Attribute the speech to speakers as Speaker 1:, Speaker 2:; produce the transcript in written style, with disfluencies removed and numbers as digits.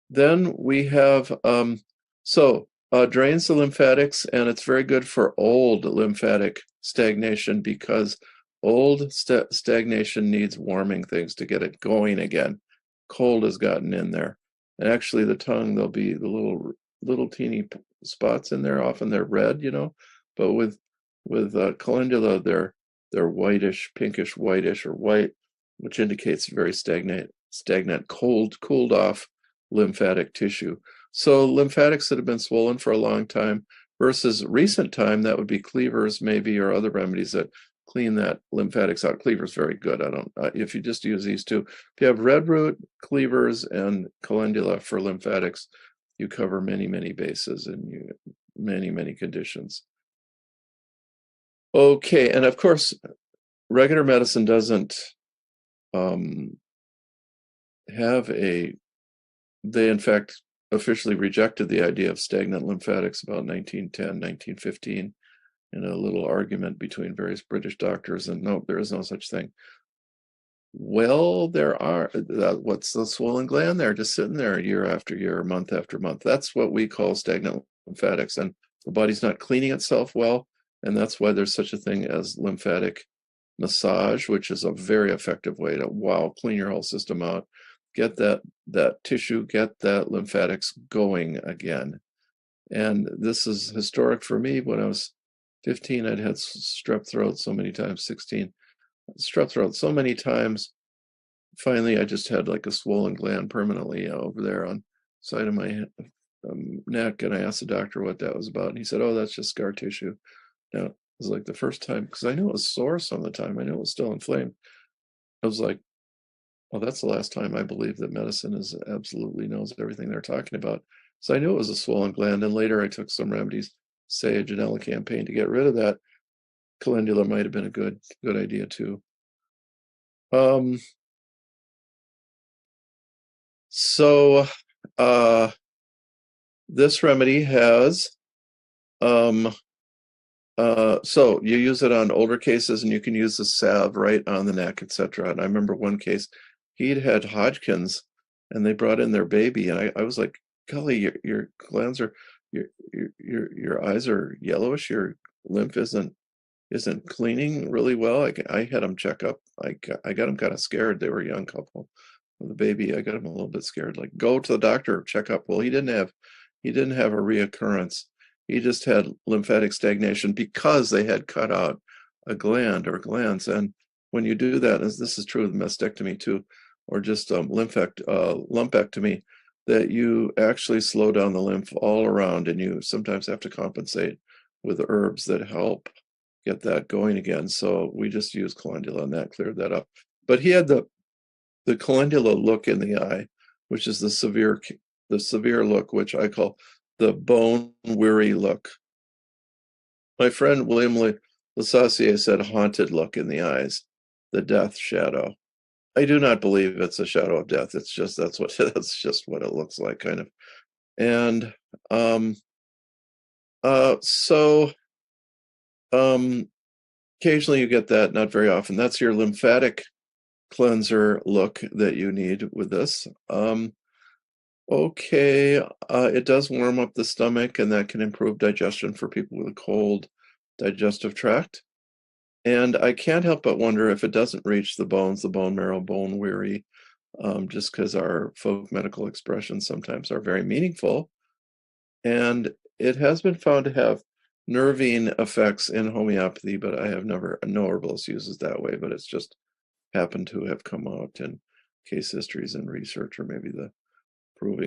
Speaker 1: Then we have, drains the lymphatics, and it's very good for old lymphatic stagnation because old stagnation needs warming things to get it going again. Cold has gotten in there. And actually the tongue, there'll be the little teeny spots in there. Often they're red, but with calendula, they're whitish, pinkish whitish or white, which indicates very stagnant, cooled off lymphatic tissue. So lymphatics that have been swollen for a long time versus recent time, that would be cleavers maybe, or other remedies that clean that lymphatics out. Cleaver's very good. If you just use these two, if you have red root, cleavers, and calendula for lymphatics, you cover many, many bases and many conditions. Okay, and of course, regular medicine doesn't have they in fact officially rejected the idea of stagnant lymphatics about 1910, 1915 in a little argument between various British doctors, and no, there is no such thing. Well, there are. What's the swollen gland there, just sitting there year after year, month after month? That's what we call stagnant lymphatics, and the body's not cleaning itself well, and that's why there's such a thing as lymphatic massage, which is a very effective way to clean your whole system out, get that tissue, get that lymphatics going again. And this is historic for me. When I was 15, I'd had strep throat so many times, 16, strep throat so many times. Finally, I just had like a swollen gland permanently over there on side of my neck, and I asked the doctor what that was about, and he said, "Oh, that's just scar tissue." Now, it was like the first time, because I knew it was sore some of the time. I knew it was still inflamed. I was like, well, that's the last time I believe that medicine absolutely knows everything they're talking about. So I knew it was a swollen gland, and later I took some remedies, sage and elecampane, to get rid of that. Calendula might have been a good idea too. So this remedy has so you use it on older cases, and you can use the salve right on the neck, etc. And I remember one case, he'd had Hodgkin's, and they brought in their baby, and I was like, golly, your glands are, your eyes are yellowish, your lymph isn't cleaning really well. I had them check up. I got them kind of scared. They were a young couple with a baby. I got them a little bit scared, like, go to the doctor, check up. Well, he didn't have a reoccurrence. He just had lymphatic stagnation because they had cut out a gland or glands. And when you do that, as this is true with mastectomy too, or just lumpectomy, that you actually slow down the lymph all around, and you sometimes have to compensate with herbs that help get that going again. So we just used calendula, and that cleared that up. But he had the calendula look in the eye, which is the severe look, which I call the bone weary look. My friend William Lesaussier said haunted look in the eyes, the death shadow. I do not believe it's a shadow of death. It's just that's just what it looks like, kind of. And occasionally you get that, not very often. That's your lymphatic cleanser look that you need with this. Okay, it does warm up the stomach, and that can improve digestion for people with a cold digestive tract. And I can't help but wonder if it doesn't reach the bones, the bone marrow, bone weary, just because our folk medical expressions sometimes are very meaningful. And it has been found to have nervine effects in homeopathy, but I have no herbalist uses that way, but it's just happened to have come out in case histories and research, or maybe the proving